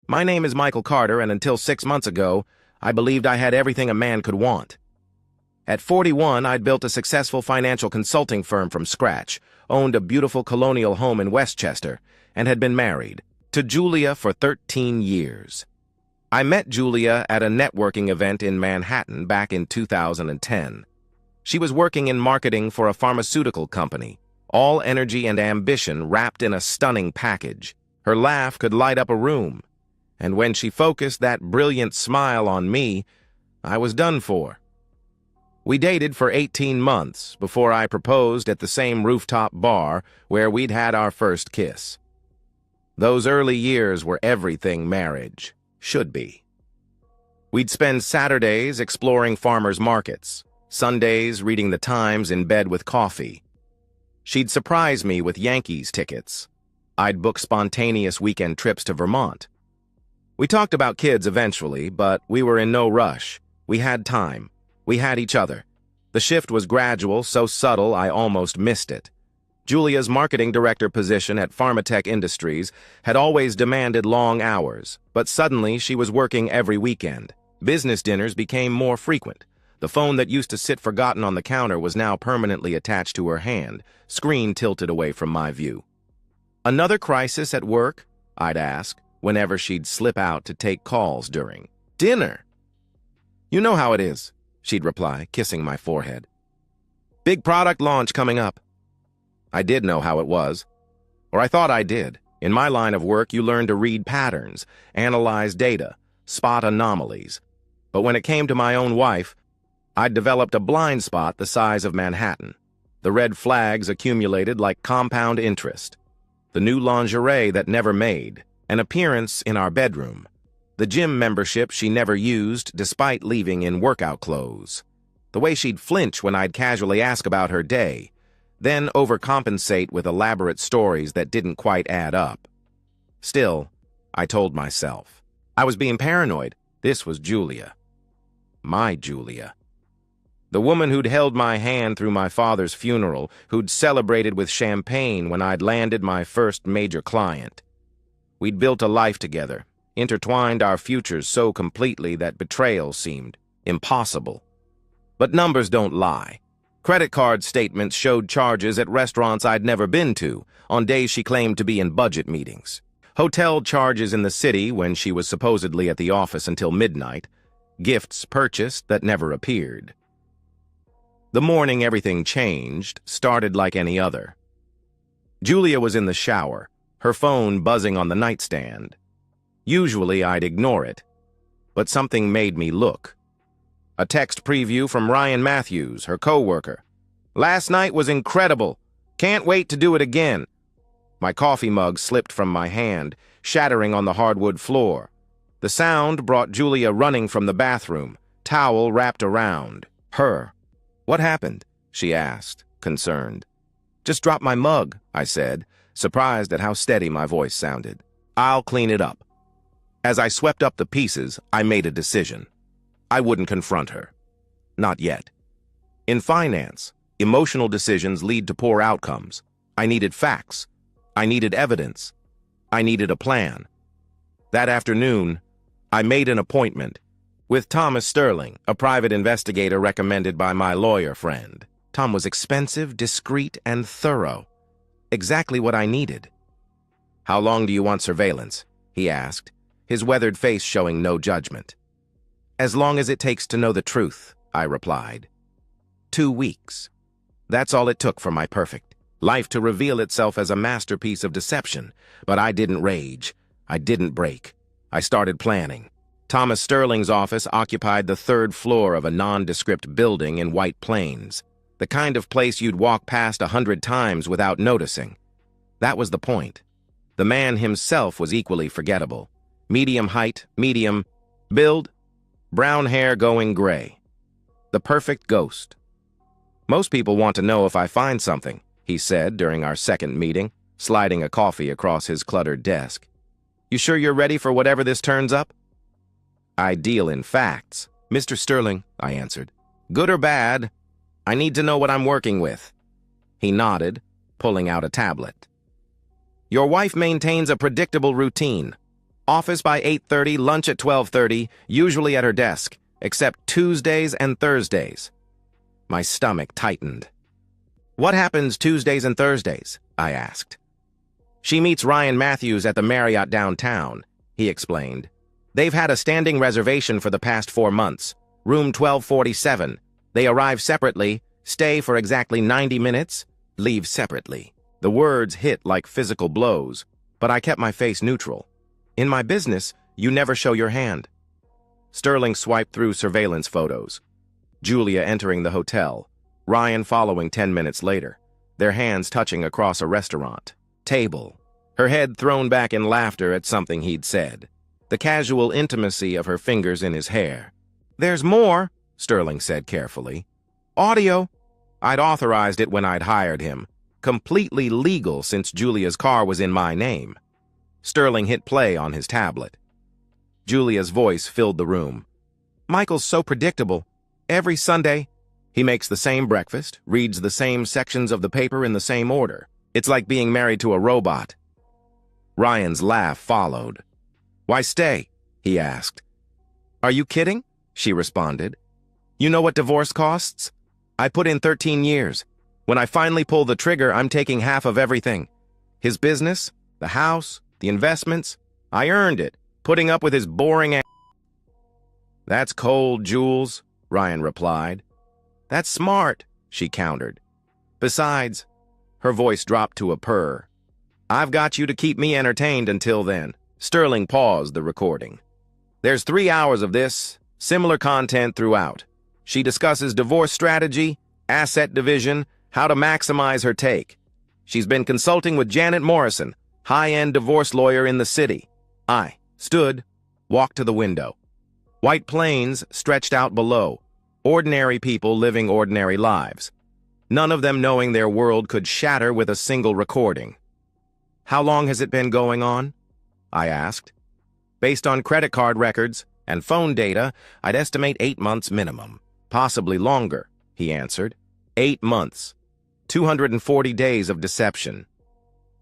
My name is Michael Carter, and until 6 months ago, I believed I had everything a man could want. At 41, I'd built a successful financial consulting firm from scratch, owned a beautiful colonial home in Westchester, and had been married to Julia for 13 years. I met Julia at a networking event in Manhattan back in 2010. She was working in marketing for a pharmaceutical company, all energy and ambition wrapped in a stunning package. Her laugh could light up a room, and when she focused that brilliant smile on me, I was done for. We dated for 18 months before I proposed at the same rooftop bar where we'd had our first kiss. Those early years were everything marriage should be. We'd spend Saturdays exploring farmers' markets, Sundays reading the Times in bed with coffee. She'd surprise me with Yankees tickets. I'd book spontaneous weekend trips to Vermont. We talked about kids eventually, but we were in no rush. We had time. We had each other. The shift was gradual, so subtle I almost missed it. Julia's marketing director position at Pharmatech Industries had always demanded long hours, but suddenly she was working every weekend. Business dinners became more frequent. The phone that used to sit forgotten on the counter was now permanently attached to her hand, screen tilted away from my view. "Another crisis at work?" I'd ask, whenever she'd slip out to take calls during dinner. "You know how it is," she'd reply, kissing my forehead. "Big product launch coming up." I did know how it was, or I thought I did. In my line of work, you learn to read patterns, analyze data, spot anomalies. But when it came to my own wife, I'd developed a blind spot the size of Manhattan. The red flags accumulated like compound interest. The new lingerie that never made, an appearance in our bedroom, the gym membership she never used despite leaving in workout clothes, the way she'd flinch when I'd casually ask about her day, then overcompensate with elaborate stories that didn't quite add up. Still, I told myself, I was being paranoid. This was Julia. My Julia. The woman who'd held my hand through my father's funeral, who'd celebrated with champagne when I'd landed my first major client. We'd built a life together, intertwined our futures so completely that betrayal seemed impossible. But numbers don't lie. Credit card statements showed charges at restaurants I'd never been to, on days she claimed to be in budget meetings. Hotel charges in the city when she was supposedly at the office until midnight. Gifts purchased that never appeared. The morning everything changed started like any other. Julia was in the shower, her phone buzzing on the nightstand. Usually I'd ignore it, but something made me look. A text preview from Ryan Matthews, her coworker. "Last night was incredible. Can't wait to do it again." My coffee mug slipped from my hand, shattering on the hardwood floor. The sound brought Julia running from the bathroom, towel wrapped around her. "What happened?" she asked, concerned. "Just dropped my mug," I said, surprised at how steady my voice sounded. "I'll clean it up." As I swept up the pieces, I made a decision. I wouldn't confront her. Not yet. In finance, emotional decisions lead to poor outcomes. I needed facts. I needed evidence. I needed a plan. That afternoon, I made an appointment with Thomas Sterling, a private investigator recommended by my lawyer friend. Tom was expensive, discreet, and thorough. Exactly what I needed. "How long do you want surveillance?" he asked, his weathered face showing no judgment. "As long as it takes to know the truth," I replied. 2 weeks. That's all it took for my perfect life to reveal itself as a masterpiece of deception. But I didn't rage. I didn't break. I started planning. Thomas Sterling's office occupied the 3rd floor of a nondescript building in White Plains, the kind of place you'd walk past 100 times without noticing. That was the point. The man himself was equally forgettable. Medium height, medium build, brown hair going gray. The perfect ghost. "Most people want to know if I find something," he said during our second meeting, sliding a coffee across his cluttered desk. "You sure you're ready for whatever this turns up?" "I deal in facts, Mr. Sterling," I answered. "Good or bad, I need to know what I'm working with." He nodded, pulling out a tablet. "Your wife maintains a predictable routine. Office by 8:30, lunch at 12:30, usually at her desk, except Tuesdays and Thursdays. My stomach tightened. What happens Tuesdays and Thursdays? I asked. She meets Ryan Matthews at the Marriott downtown, he explained. They've had a standing reservation for the past 4 months, room 1247. They arrive separately, stay for exactly 90 minutes, leave separately. The words hit like physical blows, but I kept my face neutral. In my business, you never show your hand. Sterling swiped through surveillance photos. Julia entering the hotel, Ryan following 10 minutes later, their hands touching across a restaurant table, her head thrown back in laughter at something he'd said, the casual intimacy of her fingers in his hair. There's more, Sterling said carefully. Audio. I'd authorized it when I'd hired him. Completely legal since Julia's car was in my name. Sterling hit play on his tablet. Julia's voice filled the room. Michael's so predictable. Every Sunday, he makes the same breakfast, reads the same sections of the paper in the same order. It's like being married to a robot. Ryan's laugh followed. Why stay? He asked. Are you kidding? She responded. You know what divorce costs? I put in 13 years. When I finally pull the trigger, I'm taking half of everything. His business, the house, the investments. I earned it, putting up with his boring ass. That's cold, Jules, Ryan replied. That's smart, she countered. Besides, her voice dropped to a purr. I've got you to keep me entertained until then. Sterling paused the recording. There's 3 hours of this, similar content throughout. She discusses divorce strategy, asset division, how to maximize her take. She's been consulting with Janet Morrison, high-end divorce lawyer in the city. I stood, walked to the window. White plains stretched out below, ordinary people living ordinary lives, none of them knowing their world could shatter with a single recording. How long has it been going on? I asked. Based on credit card records and phone data, I'd estimate 8 months minimum, possibly longer, he answered. 8 months, 240 days of deception.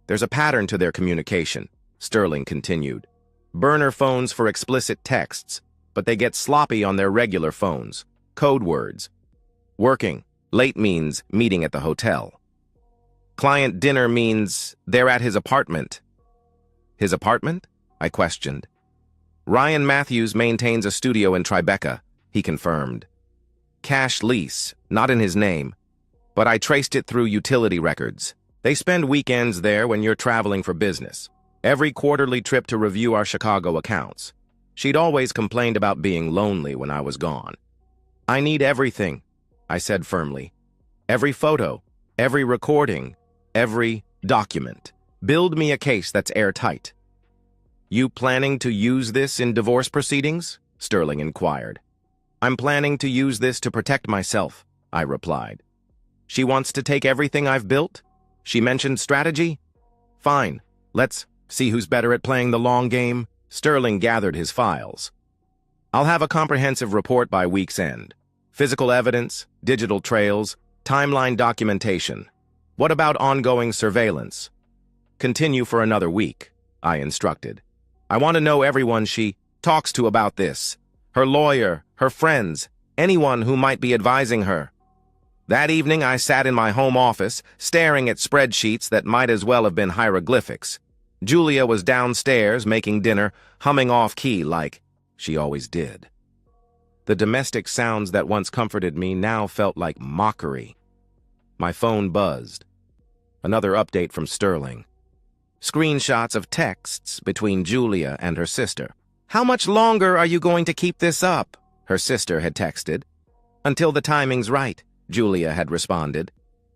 There's a pattern to their communication, Sterling continued. Burner phones for explicit texts, but they get sloppy on their regular phones. Code words. Working. Late means meeting at the hotel. Client dinner means they're at his apartment. His apartment? I questioned. Ryan Matthews maintains a studio in Tribeca, he confirmed. Cash lease, not in his name, but I traced it through utility records. They spend weekends there when you're traveling for business. Every quarterly trip to review our Chicago accounts. She'd always complained about being lonely when I was gone. I need everything, I said firmly. Every photo, every recording, every document. Build me a case that's airtight. You planning to use this in divorce proceedings? Sterling inquired. I'm planning to use this to protect myself, I replied. She wants to take everything I've built? She mentioned strategy? Fine, let's see who's better at playing the long game. Sterling gathered his files. I'll have a comprehensive report by week's end. Physical evidence, digital trails, timeline documentation. What about ongoing surveillance? Continue for another week, I instructed. I want to know everyone she talks to about this. Her lawyer, her friends, anyone who might be advising her. That evening, I sat in my home office, staring at spreadsheets that might as well have been hieroglyphics. Julia was downstairs making dinner, humming off-key like she always did. The domestic sounds that once comforted me now felt like mockery. My phone buzzed. Another update from Sterling. Screenshots of texts between Julia and her sister. How much longer are you going to keep this up? Her sister had texted. Until the timing's right, Julia had responded.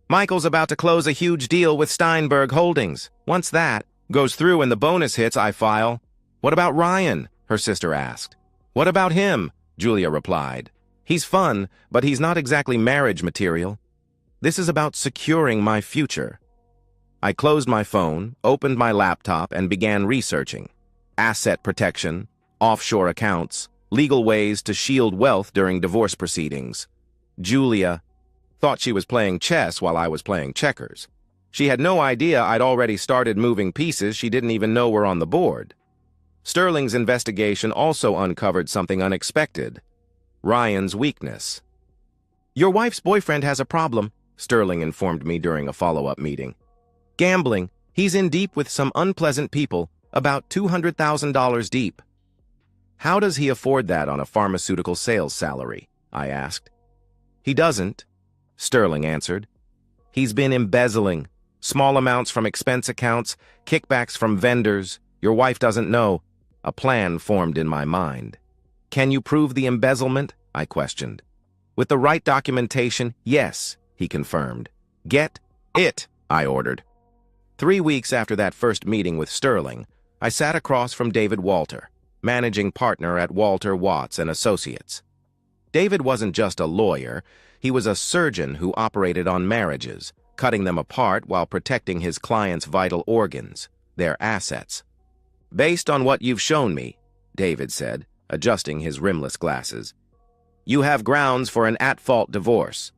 Michael's about to close a huge deal with Steinberg Holdings. Once that goes through and the bonus hits, I file. What about Ryan? Her sister asked. What about him? Julia replied. He's fun, but he's not exactly marriage material. This is about securing my future. I closed my phone, opened my laptop, and began researching. Asset protection, offshore accounts, legal ways to shield wealth during divorce proceedings. Julia thought she was playing chess while I was playing checkers. She had no idea I'd already started moving pieces she didn't even know were on the board. Sterling's investigation also uncovered something unexpected: Ryan's weakness. "Your wife's boyfriend has a problem," Sterling informed me during a follow-up meeting. "Gambling. He's in deep with some unpleasant people, about $200,000 deep." "How does he afford that on a pharmaceutical sales salary?" I asked. "He doesn't," Sterling answered. "He's been embezzling. Small amounts from expense accounts, kickbacks from vendors. Your wife doesn't know." A plan formed in my mind. "Can you prove the embezzlement?" I questioned. "With the right documentation, yes," he confirmed. "Get it," I ordered. 3 weeks after that first meeting with Sterling, I sat across from David Walter, managing partner at Walter Watts and Associates. David wasn't just a lawyer, he was a surgeon who operated on marriages, cutting them apart while protecting his clients' vital organs, their assets. "Based on what you've shown me," David said, adjusting his rimless glasses, "you have grounds for an at-fault divorce.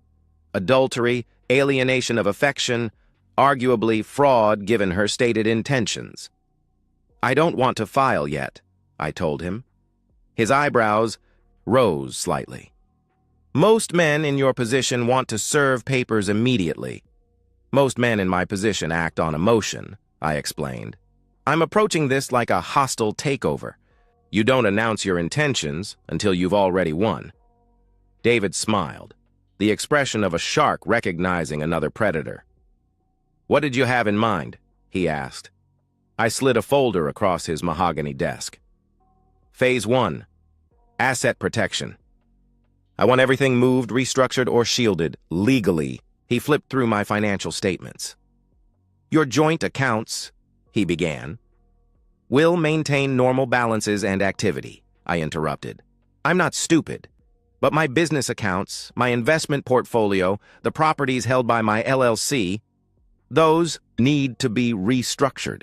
Adultery, alienation of affection, arguably fraud given her stated intentions." "I don't want to file yet," I told him. His eyebrows rose slightly. "Most men in your position want to serve papers immediately. Most men in my position act on emotion," I explained. "I'm approaching this like a hostile takeover. You don't announce your intentions until you've already won." David smiled, the expression of a shark recognizing another predator. "What did you have in mind?" he asked. I slid a folder across his mahogany desk. Phase 1. Asset protection. "I want everything moved, restructured, or shielded, legally." He flipped through my financial statements. "Your joint accounts," he began. "Will maintain normal balances and activity," I interrupted. "I'm not stupid. But my business accounts, my investment portfolio, the properties held by my LLC, those need to be restructured."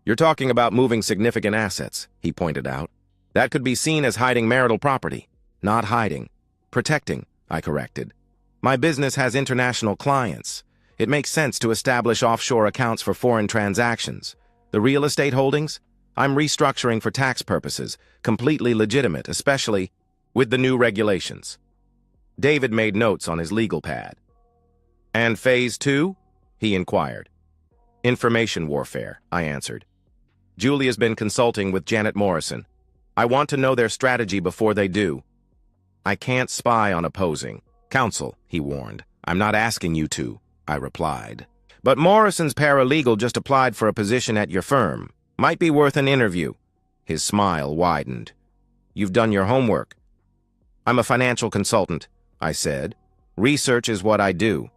"You're talking about moving significant assets," he pointed out. "That could be seen as hiding marital property." "Not hiding. Protecting," I corrected. "My business has international clients. It makes sense to establish offshore accounts for foreign transactions. The real estate holdings? I'm restructuring for tax purposes, completely legitimate, especially with the new regulations." David made notes on his legal pad. "And phase 2? He inquired. "Information warfare," I answered. "Julia's been consulting with Janet Morrison. I want to know their strategy before they do." "I can't spy on opposing counsel," he warned. "I'm not asking you to," I replied. "But Morrison's paralegal just applied for a position at your firm. Might be worth an interview." His smile widened. "You've done your homework." "I'm a financial consultant," I said. "Research is what I do."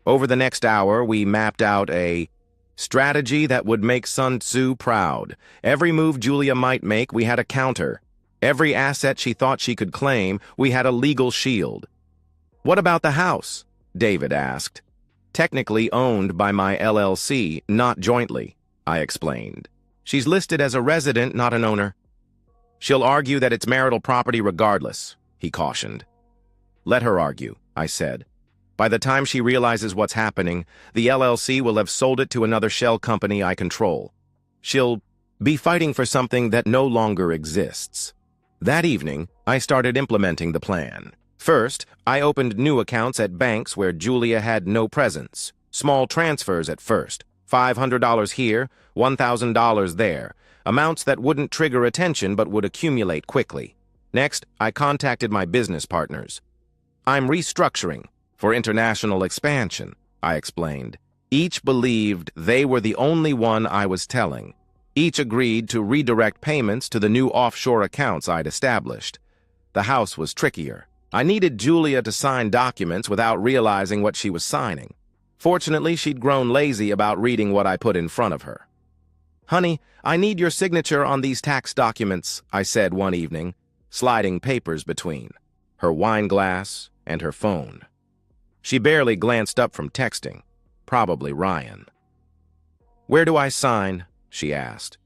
Over the next hour, we mapped out a strategy that would make Sun Tzu proud. Every move Julia might make, we had a counter. Every asset she thought she could claim, we had a legal shield. "What about the house?" David asked. "Technically owned by my LLC, not jointly," I explained. "She's listed as a resident, not an owner." "She'll argue that it's marital property regardless," he cautioned. "Let her argue," I said. "By the time she realizes what's happening, the LLC will have sold it to another shell company I control. She'll be fighting for something that no longer exists." That evening, I started implementing the plan. First, I opened new accounts at banks where Julia had no presence. Small transfers at first, $500 here, $1,000 there, amounts that wouldn't trigger attention but would accumulate quickly. Next, I contacted my business partners. "I'm restructuring for international expansion," I explained. Each believed they were the only one I was telling. Each agreed to redirect payments to the new offshore accounts I'd established. The house was trickier. I needed Julia to sign documents without realizing what she was signing. Fortunately, she'd grown lazy about reading what I put in front of her. "Honey, I need your signature on these tax documents," I said one evening, sliding papers between her wine glass and her phone. She barely glanced up from texting, probably Ryan. "Where do I sign?" she asked.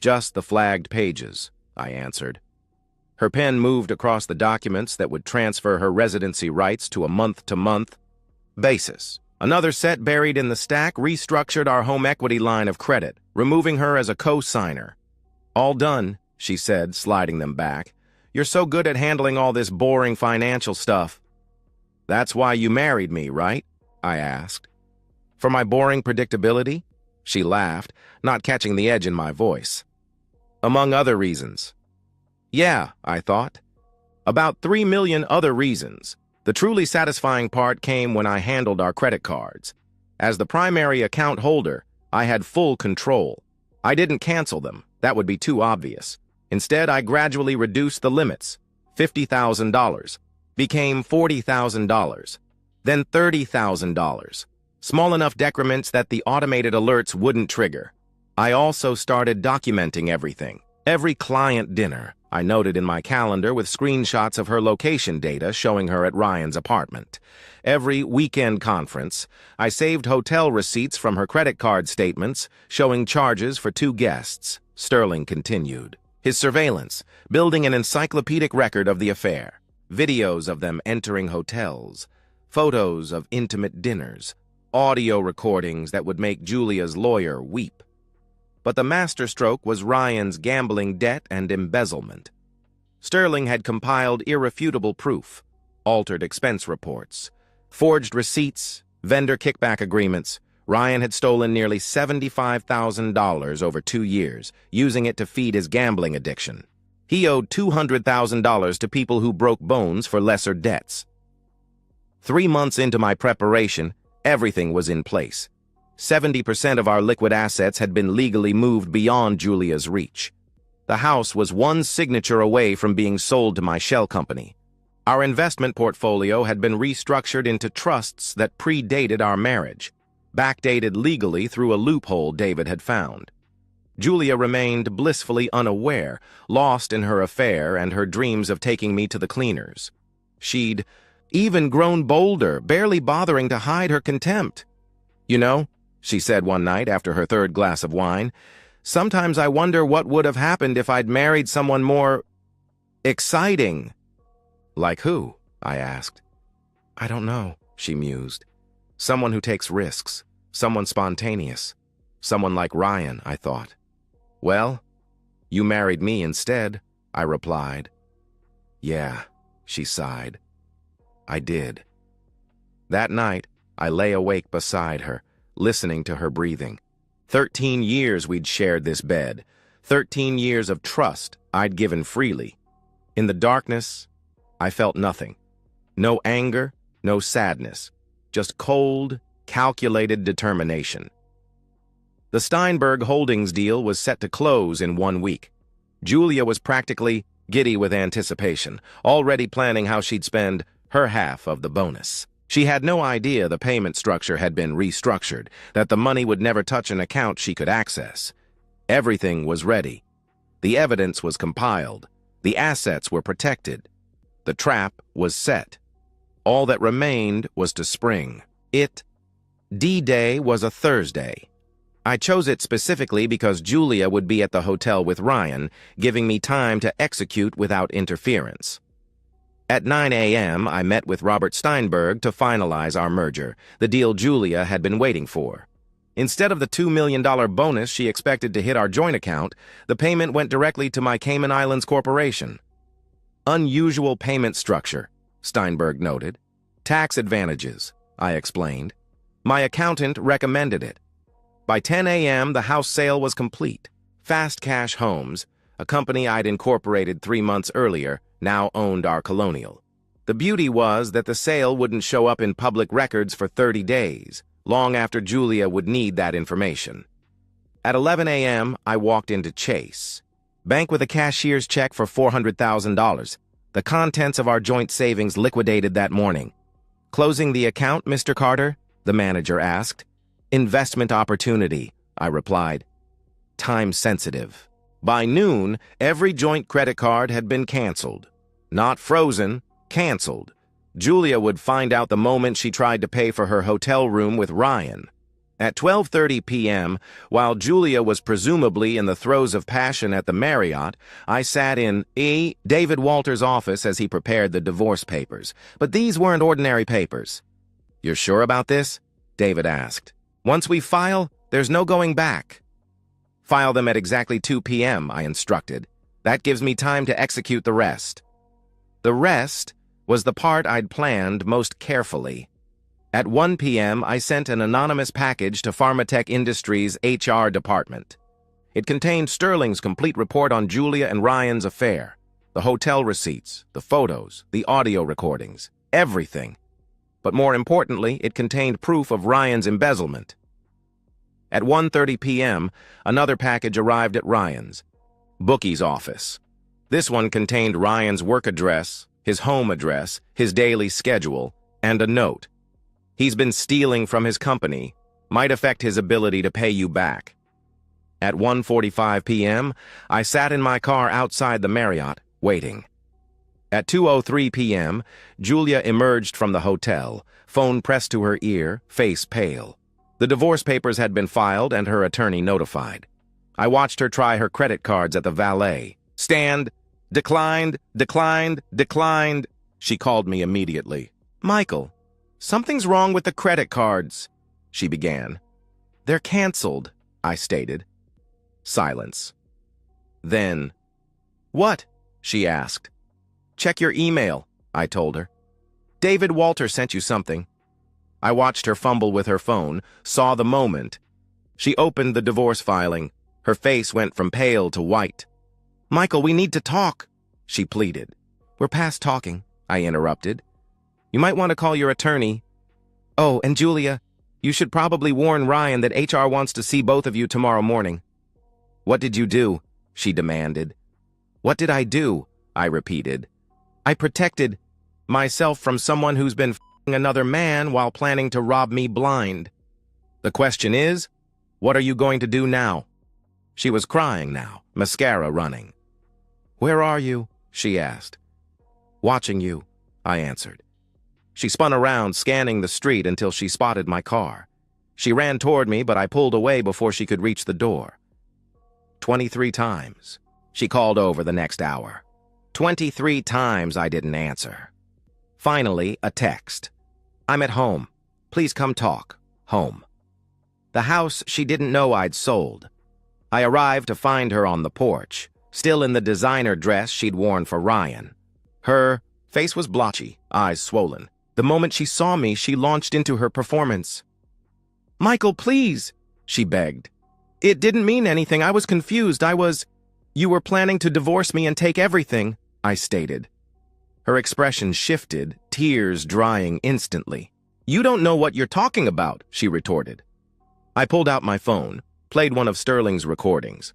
"Just the flagged pages," I answered. Her pen moved across the documents that would transfer her residency rights to a month-to-month basis. Another set buried in the stack restructured our home equity line of credit, removing her as a co-signer. All done, she said, sliding them back. You're so good at handling all this boring financial stuff. That's why you married me, right? I asked. For my boring predictability? She laughed, not catching the edge in my voice. Among other reasons. Yeah, I thought. About 3 million other reasons. The truly satisfying part came when I handled our credit cards. As the primary account holder, I had full control. I didn't cancel them. That would be too obvious. Instead, I gradually reduced the limits. $50,000 became $40,000, then $30,000. Small enough decrements that the automated alerts wouldn't trigger. I also started documenting everything. Every client dinner, I noted in my calendar with screenshots of her location data showing her at Ryan's apartment. Every weekend conference, I saved hotel receipts from her credit card statements showing charges for 2 guests. Sterling continued. His surveillance, building an encyclopedic record of the affair. Videos of them entering hotels. Photos of intimate dinners. Audio recordings that would make Julia's lawyer weep. But the masterstroke was Ryan's gambling debt and embezzlement. Sterling had compiled irrefutable proof, altered expense reports, forged receipts, vendor kickback agreements. Ryan had stolen nearly $75,000 over 2 years, using it to feed his gambling addiction. He owed $200,000 to people who broke bones for lesser debts. 3 months into my preparation, everything was in place. 70% of our liquid assets had been legally moved beyond Julia's reach. The house was one signature away from being sold to my shell company. Our investment portfolio had been restructured into trusts that predated our marriage, backdated legally through a loophole David had found. Julia remained blissfully unaware, lost in her affair and her dreams of taking me to the cleaners. She'd even grown bolder, barely bothering to hide her contempt. You know, she said one night after her 3rd glass of wine, sometimes I wonder what would have happened if I'd married someone more exciting. Like who? I asked. I don't know, she mused. Someone who takes risks, someone spontaneous, someone like Ryan, I thought. Well, you married me instead, I replied. Yeah, she sighed. I did. That night, I lay awake beside her, listening to her breathing. 13 years we'd shared this bed. 13 years of trust I'd given freely. In the darkness, I felt nothing. No anger, no sadness. Just cold, calculated determination. The Steinberg Holdings deal was set to close in 1 week. Julia was practically giddy with anticipation, already planning how she'd spend her half of the bonus. She had no idea the payment structure had been restructured, that the money would never touch an account she could access. Everything was ready. The evidence was compiled. The assets were protected. The trap was set. All that remained was to spring. D-Day was a Thursday. I chose it specifically because Julia would be at the hotel with Ryan, giving me time to execute without interference. At 9 a.m., I met with Robert Steinberg to finalize our merger, the deal Julia had been waiting for. Instead of the $2 million bonus she expected to hit our joint account, the payment went directly to my Cayman Islands Corporation. Unusual payment structure, Steinberg noted. Tax advantages, I explained. My accountant recommended it. By 10 a.m., the house sale was complete. Fast Cash Homes, a company I'd incorporated 3 months earlier, now owned our colonial. The beauty was that the sale wouldn't show up in public records for 30 days, long after Julia would need that information. At 11 a.m., I walked into Chase. Bank with a cashier's check for $400,000. The contents of our joint savings liquidated that morning. Closing the account, Mr. Carter? The manager asked. Investment opportunity, I replied. Time sensitive. By noon, every joint credit card had been canceled. Not frozen, canceled. Julia would find out the moment she tried to pay for her hotel room with Ryan. At 12:30 p.m., while Julia was presumably in the throes of passion at the Marriott, I sat in David Walter's office as he prepared the divorce papers. But these weren't ordinary papers. You're sure about this? David asked. Once we file, there's no going back. File them at exactly 2 p.m., I instructed. That gives me time to execute the rest. The rest was the part I'd planned most carefully. At 1 p.m., I sent an anonymous package to Pharmatech Industries' HR department. It contained Sterling's complete report on Julia and Ryan's affair, the hotel receipts, the photos, the audio recordings, everything. But more importantly, it contained proof of Ryan's embezzlement. At 1:30 p.m., another package arrived at Ryan's, bookie's office. This one contained Ryan's work address, his home address, his daily schedule, and a note. He's been stealing from his company. Might affect his ability to pay you back. At 1:45 p.m., I sat in my car outside the Marriott, waiting. At 2:03 p.m., Julia emerged from the hotel, phone pressed to her ear, face pale. The divorce papers had been filed and her attorney notified. I watched her try her credit cards at the valet. Stand. Declined, declined, declined. She called me immediately. Michael, something's wrong with the credit cards, she began. They're canceled, I stated. Silence. Then, what? She asked. Check your email, I told her. David Walter sent you something. I watched her fumble with her phone, saw the moment. She opened the divorce filing. Her face went from pale to white. Michael, we need to talk, she pleaded. We're past talking, I interrupted. You might want to call your attorney. Oh, and Julia, you should probably warn Ryan that HR wants to see both of you tomorrow morning. What did you do? She demanded. What did I do? I repeated. I protected myself from someone who's been f***ing another man while planning to rob me blind. The question is, what are you going to do now? She was crying now, mascara running. Where are you? She asked. Watching you, I answered. She spun around, scanning the street until she spotted my car. She ran toward me, but I pulled away before she could reach the door. 23 times. She called over the next hour. 23 times I didn't answer. Finally, a text. I'm at home. Please come talk. Home. The house she didn't know I'd sold. I arrived to find her on the porch, still in the designer dress she'd worn for Ryan. Her face was blotchy, eyes swollen. The moment she saw me, she launched into her performance. Michael, please, she begged. It didn't mean anything. I was confused. You were planning to divorce me and take everything, I stated. Her expression shifted, tears drying instantly. You don't know what you're talking about, she retorted. I pulled out my phone, played one of Sterling's recordings.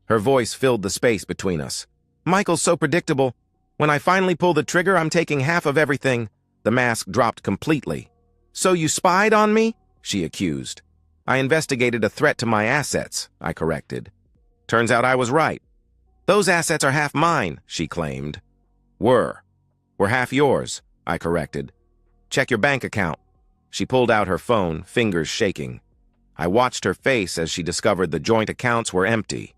Her voice filled the space between us. Michael's so predictable. When I finally pull the trigger, I'm taking half of everything. The mask dropped completely. So you spied on me? She accused. I investigated a threat to my assets, I corrected. Turns out I was right. Those assets are half mine, she claimed. Were half yours, I corrected. Check your bank account. She pulled out her phone, fingers shaking. I watched her face as she discovered the joint accounts were empty.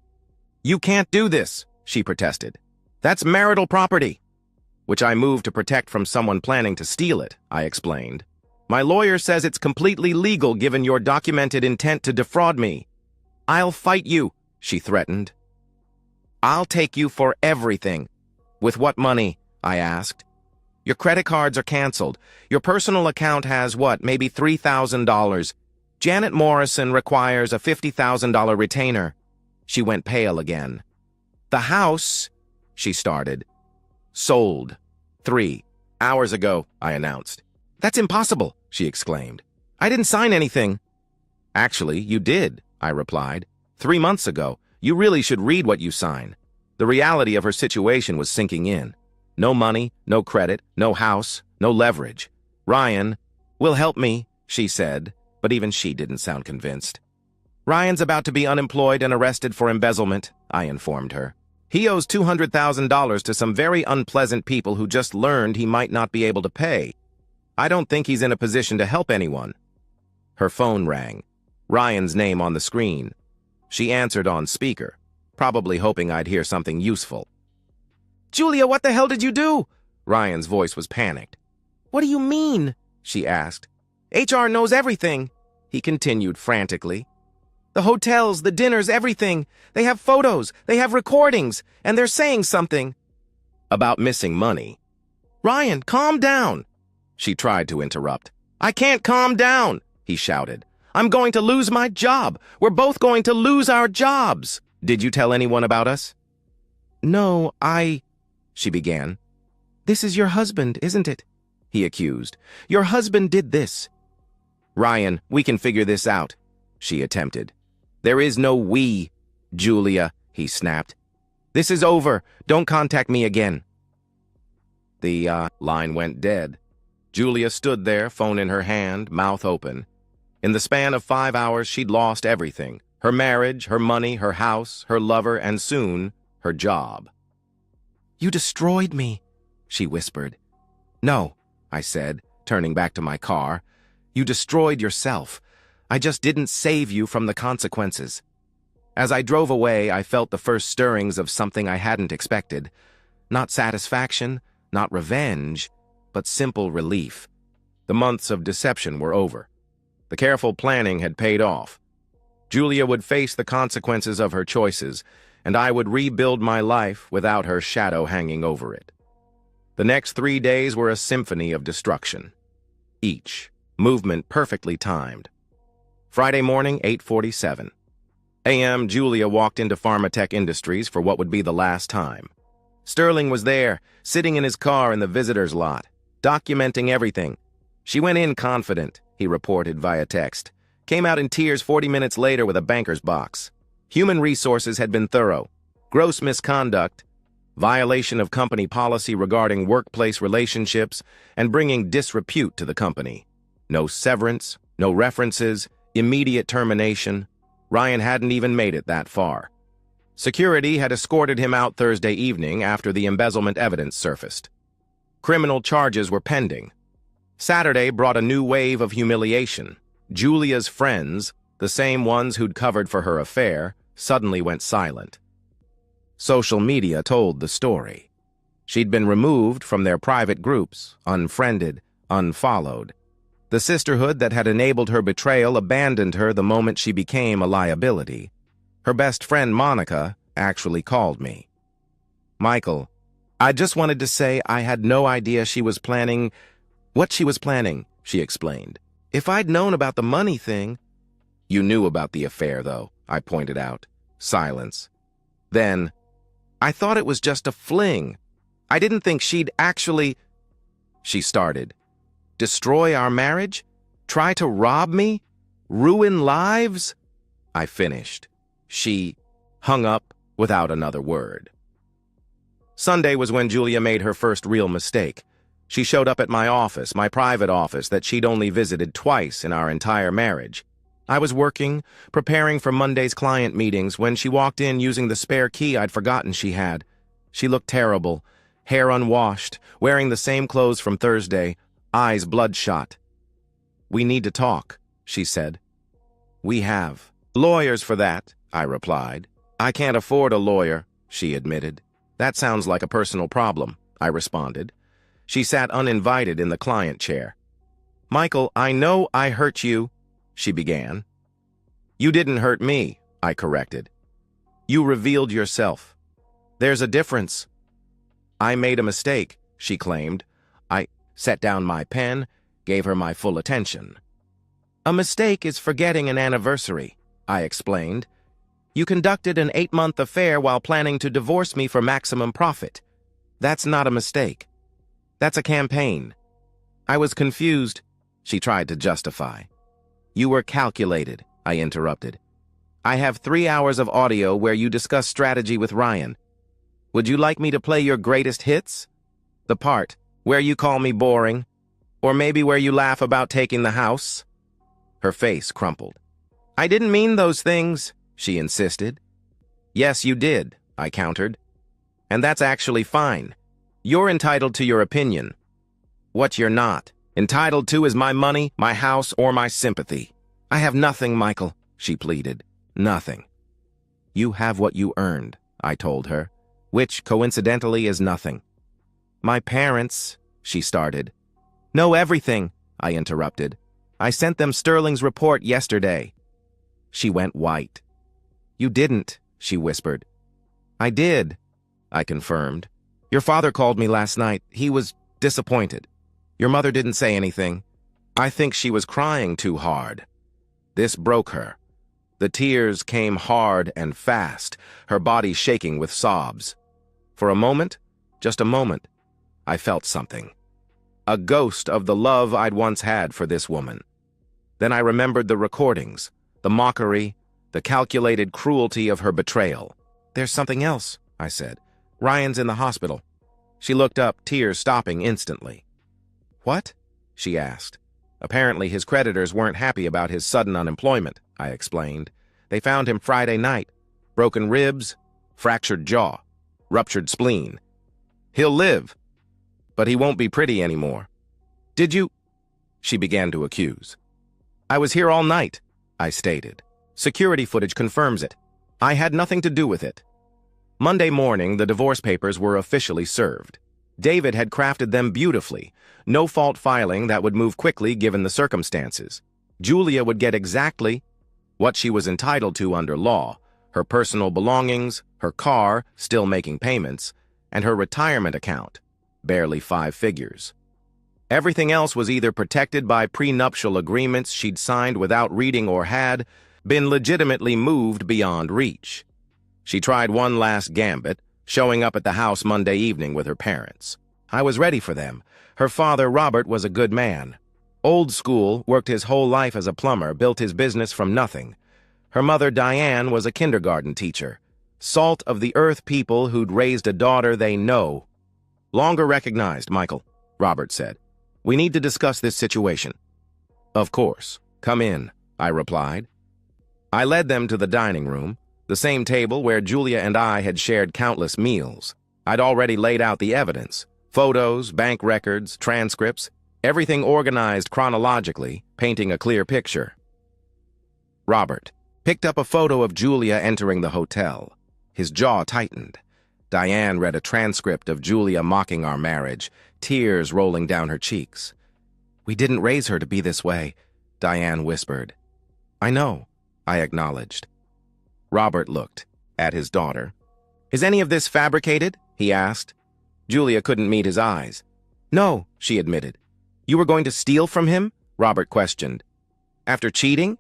You can't do this, she protested. That's marital property, which I moved to protect from someone planning to steal it, I explained. My lawyer says it's completely legal given your documented intent to defraud me. I'll fight you, she threatened. I'll take you for everything. With what money? I asked. Your credit cards are canceled. Your personal account has what, maybe $3,000. Janet Morrison requires a $50,000 retainer. She went pale again. The house, she started. Sold. 3 hours ago, I announced. That's impossible, she exclaimed. I didn't sign anything. Actually, you did, I replied. 3 months ago. You really should read what you sign. The reality of her situation was sinking in. No money, no credit, no house, no leverage. Ryan will help me, she said, but even she didn't sound convinced. Ryan's about to be unemployed and arrested for embezzlement, I informed her. He owes $200,000 to some very unpleasant people who just learned he might not be able to pay. I don't think he's in a position to help anyone. Her phone rang. Ryan's name on the screen. She answered on speaker, probably hoping I'd hear something useful. Julia, what the hell did you do? Ryan's voice was panicked. What do you mean? She asked. HR knows everything, he continued frantically. The hotels, the dinners, everything. They have photos, they have recordings, and they're saying something about missing money. Ryan, calm down. She tried to interrupt. I can't calm down, he shouted. I'm going to lose my job. We're both going to lose our jobs. Did you tell anyone about us? No, she began. This is your husband, isn't it? He accused. Your husband did this. Ryan, we can figure this out, she attempted. There is no we, Julia, he snapped. This is over. Don't contact me again. The line went dead. Julia stood there, phone in her hand, mouth open. In the span of 5 hours, she'd lost everything. Her marriage, her money, her house, her lover, and soon, her job. You destroyed me, she whispered. No, I said, turning back to my car. You destroyed yourself. I just didn't save you from the consequences. As I drove away, I felt the first stirrings of something I hadn't expected. Not satisfaction, not revenge, but simple relief. The months of deception were over. The careful planning had paid off. Julia would face the consequences of her choices, and I would rebuild my life without her shadow hanging over it. The next 3 days were a symphony of destruction. Each movement perfectly timed. Friday morning, 8:47 a.m., Julia walked into Pharmatech Industries for what would be the last time. Sterling was there, sitting in his car in the visitor's lot, documenting everything. She went in confident, he reported via text. Came out in tears 40 minutes later with a banker's box. Human resources had been thorough. Gross misconduct, violation of company policy regarding workplace relationships, and bringing disrepute to the company. No severance, no references, immediate termination. Ryan hadn't even made it that far. Security had escorted him out Thursday evening after the embezzlement evidence surfaced. Criminal charges were pending. Saturday brought a new wave of humiliation. Julia's friends, the same ones who'd covered for her affair, suddenly went silent. Social media told the story. She'd been removed from their private groups, unfriended, unfollowed. The sisterhood that had enabled her betrayal abandoned her the moment she became a liability. Her best friend, Monica, actually called me. Michael, I just wanted to say I had no idea she was planning what she was planning, she explained. If I'd known about the money thing... You knew about the affair, though, I pointed out. Silence. Then, I thought it was just a fling. I didn't think she'd actually... She started. Destroy our marriage? Try to rob me? Ruin lives? I finished. She hung up without another word. Sunday was when Julia made her first real mistake. She showed up at my office, my private office, that she'd only visited twice in our entire marriage. I was working, preparing for Monday's client meetings, when she walked in using the spare key I'd forgotten she had. She looked terrible, hair unwashed, wearing the same clothes from Thursday, eyes bloodshot. We need to talk, she said. We have lawyers for that, I replied. I can't afford a lawyer, she admitted. That sounds like a personal problem, I responded. She sat uninvited in the client chair. Michael, I know I hurt you, she began. You didn't hurt me, I corrected. You revealed yourself. There's a difference. I made a mistake, she claimed. I set down my pen, gave her my full attention. A mistake is forgetting an anniversary, I explained. You conducted an 8-month affair while planning to divorce me for maximum profit. That's not a mistake. That's a campaign. I was confused, she tried to justify. You were calculated, I interrupted. I have 3 hours of audio where you discuss strategy with Ryan. Would you like me to play your greatest hits? The part where you call me boring? Or maybe where you laugh about taking the house? Her face crumpled. I didn't mean those things, she insisted. Yes, you did, I countered. And that's actually fine. You're entitled to your opinion. What you're not entitled to is my money, my house, or my sympathy. I have nothing, Michael, she pleaded. Nothing. You have what you earned, I told her, which, coincidentally, is nothing. My parents, she started. Know everything, I interrupted. I sent them Sterling's report yesterday. She went white. "You didn't," she whispered. "I did," I confirmed. "Your father called me last night. He was disappointed. Your mother didn't say anything. I think she was crying too hard." This broke her. The tears came hard and fast, her body shaking with sobs. For a moment, just a moment, I felt something. A ghost of the love I'd once had for this woman. Then I remembered the recordings, the mockery, the calculated cruelty of her betrayal. "There's something else," I said. "Ryan's in the hospital." She looked up, tears stopping instantly. "What?" she asked. "Apparently his creditors weren't happy about his sudden unemployment," I explained. "They found him Friday night. Broken ribs, fractured jaw, ruptured spleen. He'll live, but he won't be pretty anymore." "Did you?" she began to accuse. "I was here all night," I stated. "Security footage confirms it. I had nothing to do with it." Monday morning, the divorce papers were officially served. David had crafted them beautifully, no-fault filing that would move quickly given the circumstances. Julia would get exactly what she was entitled to under law: her personal belongings, her car, still making payments, and her retirement account, barely 5 figures. Everything else was either protected by prenuptial agreements she'd signed without reading or had been legitimately moved beyond reach. She tried one last gambit, showing up at the house Monday evening with her parents. I was ready for them. Her father, Robert, was a good man. Old school, worked his whole life as a plumber, built his business from nothing. Her mother, Diane, was a kindergarten teacher. Salt of the earth people who'd raised a daughter they know. "Longer recognized, Michael," Robert said. "We need to discuss this situation." "Of course. Come in," I replied. I led them to the dining room, the same table where Julia and I had shared countless meals. I'd already laid out the evidence: photos, bank records, transcripts, everything organized chronologically, painting a clear picture. Robert picked up a photo of Julia entering the hotel. His jaw tightened. Diane read a transcript of Julia mocking our marriage, tears rolling down her cheeks. "We didn't raise her to be this way," Diane whispered. "I know," I acknowledged. Robert looked at his daughter. "Is any of this fabricated?" he asked. Julia couldn't meet his eyes. "No," she admitted. "You were going to steal from him?" Robert questioned. "After cheating?"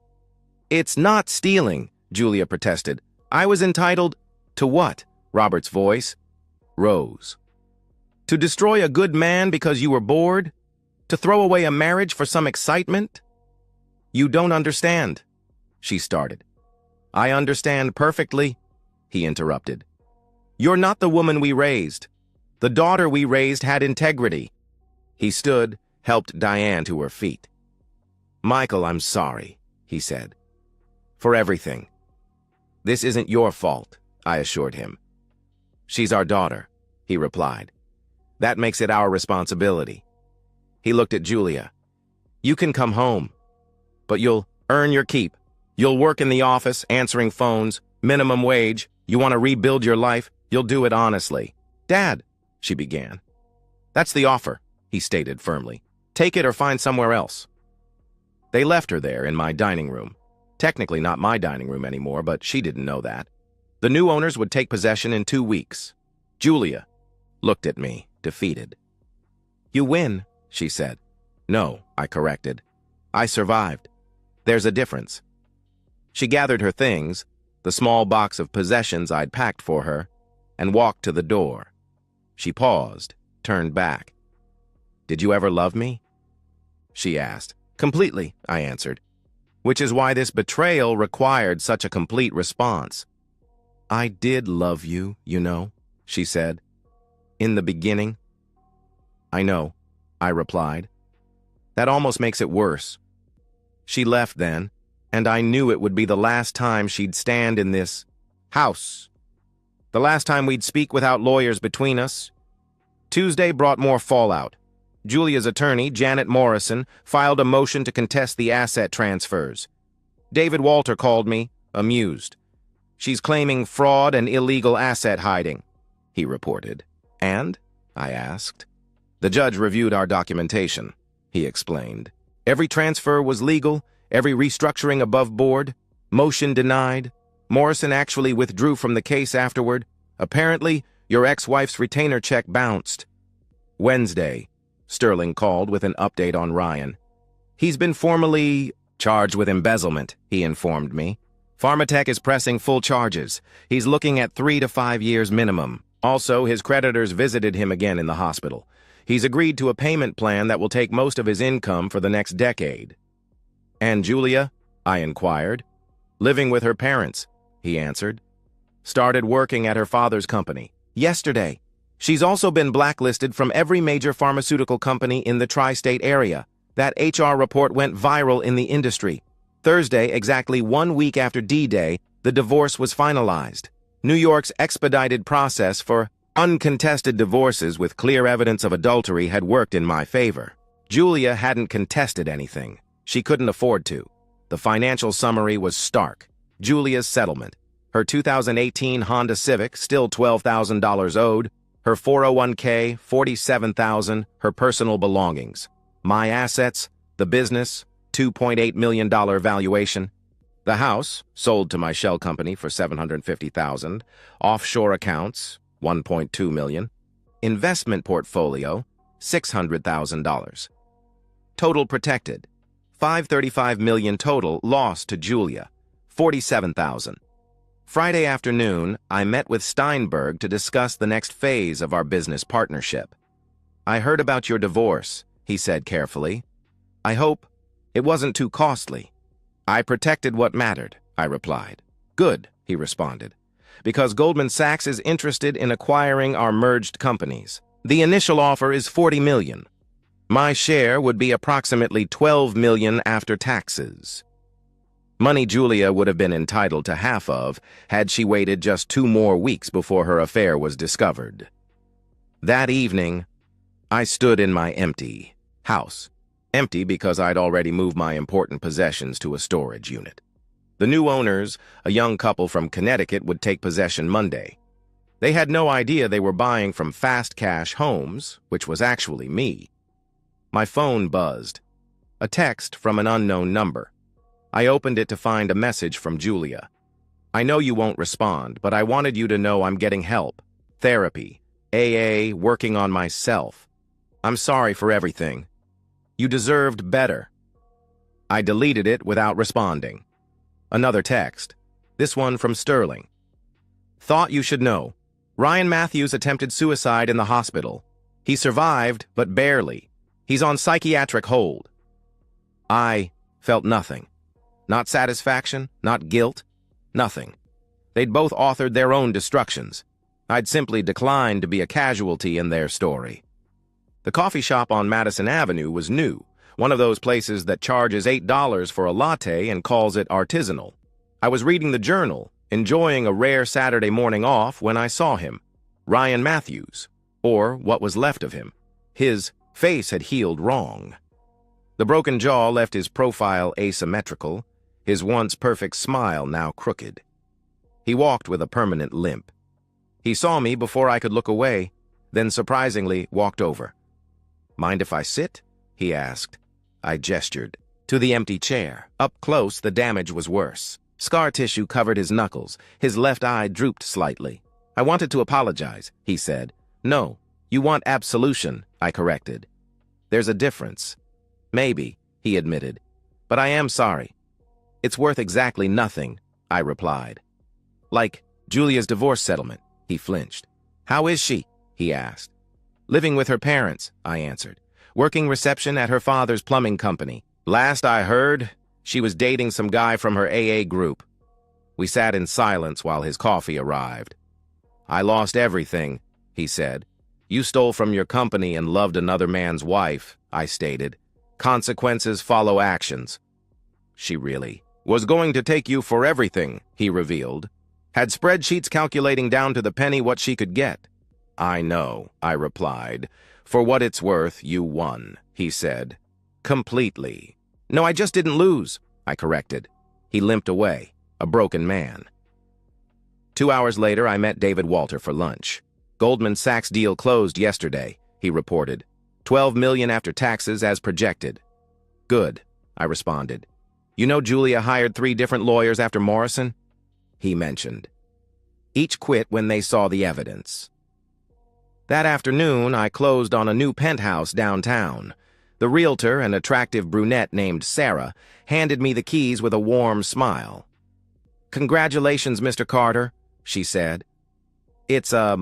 "It's not stealing," Julia protested. "I was entitled—" "To what?" Robert's voice rose. "To destroy a good man because you were bored? To throw away a marriage for some excitement?" "You don't understand," she started. "I understand perfectly," he interrupted. "You're not the woman we raised. The daughter we raised had integrity." He stood, helped Diane to her feet. "Michael, I'm sorry," he said. "For everything. This isn't your fault," I assured him. "She's our daughter," he replied. "That makes it our responsibility." He looked at Julia. "You can come home, but you'll earn your keep. You'll work in the office, answering phones, minimum wage. You want to rebuild your life, you'll do it honestly." "Dad," she began. "That's the offer," he stated firmly. "Take it or find somewhere else." They left her there in my dining room. Technically not my dining room anymore, but she didn't know that. The new owners would take possession in 2 weeks. Julia looked at me, defeated. "You win," she said. "No," I corrected. "I survived. There's a difference." She gathered her things, the small box of possessions I'd packed for her, and walked to the door. She paused, turned back. "Did you ever love me?" she asked. "Completely," I answered. "Which is why this betrayal required such a complete response." "I did love you, you know," she said. "In the beginning." "I know," I replied. "That almost makes it worse." She left then, and I knew it would be the last time she'd stand in this house. The last time we'd speak without lawyers between us. Tuesday brought more fallout. Julia's attorney, Janet Morrison, filed a motion to contest the asset transfers. David Walter called me, amused. "She's claiming fraud and illegal asset hiding," he reported. "And?" I asked. "The judge reviewed our documentation," he explained. "Every transfer was legal, every restructuring above board. Motion denied. Morrison actually withdrew from the case afterward. Apparently, your ex-wife's retainer check bounced. Wednesday, Sterling called with an update on Ryan. He's been formally charged with embezzlement, he informed me. Pharmatech is pressing full charges. He's looking at 3 to 5 years minimum. Also, his creditors visited him again in the hospital. He's agreed to a payment plan that will take most of his income for the next decade. And Julia? I inquired. Living with her parents, he answered. Started working at her father's company. Yesterday. She's also been blacklisted from every major pharmaceutical company in the tri-state area. That HR report went viral in the industry. Thursday, exactly 1 week after D-Day, the divorce was finalized. New York's expedited process for uncontested divorces with clear evidence of adultery had worked in my favor. Julia hadn't contested anything. She couldn't afford to. The financial summary was stark. Julia's settlement. Her 2018 Honda Civic, still $12,000 owed. Her 401k, $47,000, her personal belongings. My assets, the business, $2.8 million valuation. The house, sold to my shell company for $750,000. Offshore accounts, $1.2 million. Investment portfolio, $600,000. Total protected, $535 million total lost to Julia, $47,000. Friday afternoon, I met with Steinberg to discuss the next phase of our business partnership. I heard about your divorce, he said carefully. I hope it wasn't too costly. I protected what mattered, I replied. Good, he responded, because Goldman Sachs is interested in acquiring our merged companies. The initial offer is $40 million. My share would be approximately $12 million after taxes. Money Julia would have been entitled to half of had she waited just 2 more weeks before her affair was discovered. That evening, I stood in my empty house. Empty because I'd already moved my important possessions to a storage unit. The new owners, a young couple from Connecticut, would take possession Monday. They had no idea they were buying from Fast Cash Homes, which was actually me. My phone buzzed. A text from an unknown number. I opened it to find a message from Julia. I know you won't respond, but I wanted you to know I'm getting help. Therapy, AA, working on myself. I'm sorry for everything. You deserved better. I deleted it without responding. Another text. This one from Sterling. Thought you should know. Ryan Matthews attempted suicide in the hospital. He survived, but barely. He's on psychiatric hold. I felt nothing. Not satisfaction, not guilt, nothing. They'd both authored their own destructions. I'd simply declined to be a casualty in their story. The coffee shop on Madison Avenue was new, one of those places that charges $8 for a latte and calls it artisanal. I was reading the Journal, enjoying a rare Saturday morning off when I saw him, Ryan Matthews, or what was left of him. His face had healed wrong. The broken jaw left his profile asymmetrical, his once perfect smile now crooked. He walked with a permanent limp. He saw me before I could look away, then surprisingly walked over. Mind if I sit? He asked. I gestured. To the empty chair. Up close, the damage was worse. Scar tissue covered his knuckles. His left eye drooped slightly. I wanted to apologize, he said. No, you want absolution, I corrected. There's a difference. Maybe, he admitted. But I am sorry. It's worth exactly nothing, I replied. Like Julia's divorce settlement, he flinched. How is she? He asked. Living with her parents, I answered. Working reception at her father's plumbing company. Last I heard, she was dating some guy from her AA group. We sat in silence while his coffee arrived. I lost everything, he said. You stole from your company and loved another man's wife, I stated. Consequences follow actions. She really was going to take you for everything, he revealed. Had spreadsheets calculating down to the penny what she could get. I know, I replied. For what it's worth, you won, he said. Completely. No, I just didn't lose, I corrected. He limped away, a broken man. 2 hours later, I met David Walter for lunch. Goldman Sachs deal closed yesterday, he reported. $12 million after taxes as projected. Good, I responded. You know Julia hired 3 different lawyers after Morrison? He mentioned. Each quit when they saw the evidence. That afternoon, I closed on a new penthouse downtown. The realtor, an attractive brunette named Sarah, handed me the keys with a warm smile. "Congratulations, Mr. Carter," she said. "It's a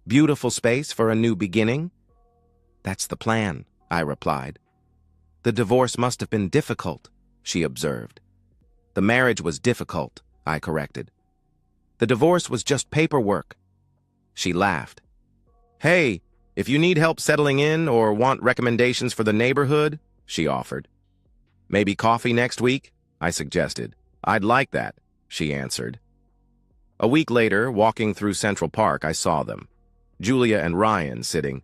beautiful space for a new beginning." "That's the plan," I replied. "The divorce must have been difficult," she observed. "The marriage was difficult," I corrected. "The divorce was just paperwork." She laughed. "Hey, if you need help settling in or want recommendations for the neighborhood," she offered. "Maybe coffee next week?" I suggested. "I'd like that," she answered. A week later, walking through Central Park, I saw them, Julia and Ryan, sitting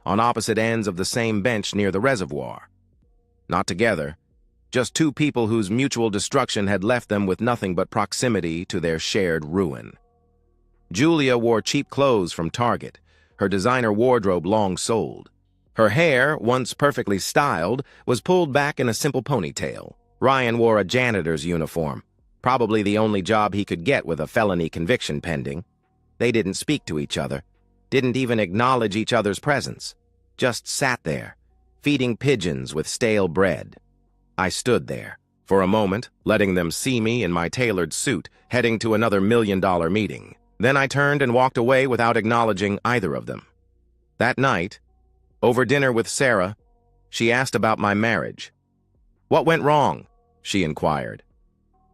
on opposite ends of the same bench near the reservoir. Not together, just 2 people whose mutual destruction had left them with nothing but proximity to their shared ruin. Julia wore cheap clothes from Target, her designer wardrobe long sold. Her hair, once perfectly styled, was pulled back in a simple ponytail. Ryan wore a janitor's uniform, probably the only job he could get with a felony conviction pending. They didn't speak to each other, didn't even acknowledge each other's presence, just sat there, feeding pigeons with stale bread. I stood there, for a moment, letting them see me in my tailored suit, heading to another $1 million meeting. Then I turned and walked away without acknowledging either of them. That night, over dinner with Sarah, she asked about my marriage. "What went wrong?" she inquired.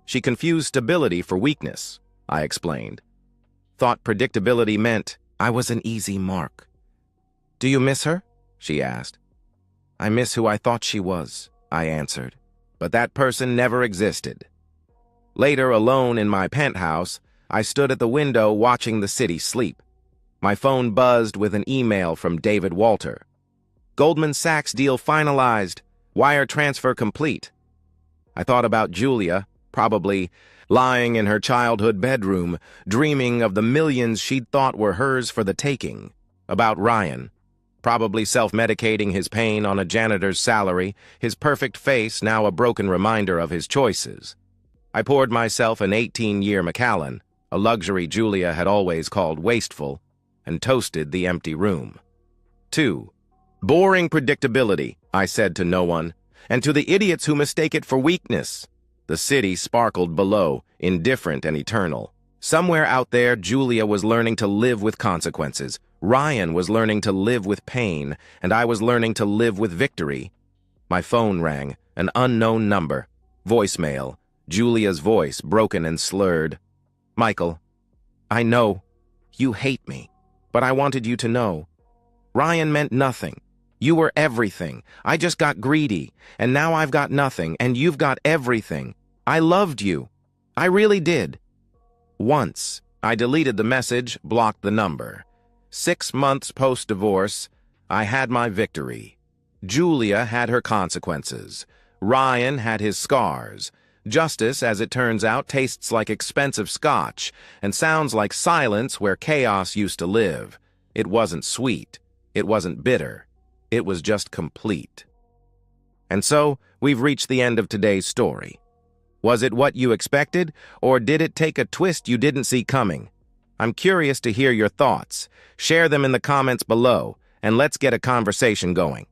She confused stability for weakness, I explained. Thought predictability meant I was an easy mark. "Do you miss her?" she asked. "I miss who I thought she was," I answered. But that person never existed. Later, alone in my penthouse, I stood at the window watching the city sleep. My phone buzzed with an email from David Walter. "Goldman Sachs deal finalized. Wire transfer complete." I thought about Julia, probably lying in her childhood bedroom, dreaming of the millions she'd thought were hers for the taking. About Ryan, probably self-medicating his pain on a janitor's salary, his perfect face now a broken reminder of his choices. I poured myself an 18-year Macallan, a luxury Julia had always called wasteful, and toasted the empty room. 2. Boring predictability, I said to no one, and to the idiots who mistake it for weakness. The city sparkled below, indifferent and eternal. Somewhere out there, Julia was learning to live with consequences. Ryan was learning to live with pain, and I was learning to live with victory. My phone rang, an unknown number. Voicemail, Julia's voice, broken and slurred. "Michael, I know you hate me, but I wanted you to know. Ryan meant nothing. You were everything. I just got greedy, and now I've got nothing, and you've got everything. I loved you. I really did." Once, I deleted the message, blocked the number. 6 months post-divorce, I had my victory. Julia had her consequences. Ryan had his scars. Justice, as it turns out, tastes like expensive scotch and sounds like silence where chaos used to live. It wasn't sweet. It wasn't bitter. It was just complete. And so, we've reached the end of today's story. Was it what you expected, or did it take a twist you didn't see coming? I'm curious to hear your thoughts. Share them in the comments below, and let's get a conversation going.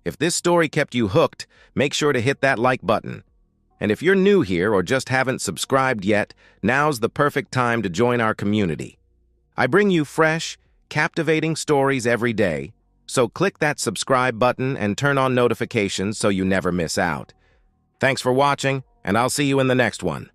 If this story kept you hooked, make sure to hit that like button. And if you're new here or just haven't subscribed yet, now's the perfect time to join our community. I bring you fresh, captivating stories every day, so click that subscribe button and turn on notifications so you never miss out. Thanks for watching, and I'll see you in the next one.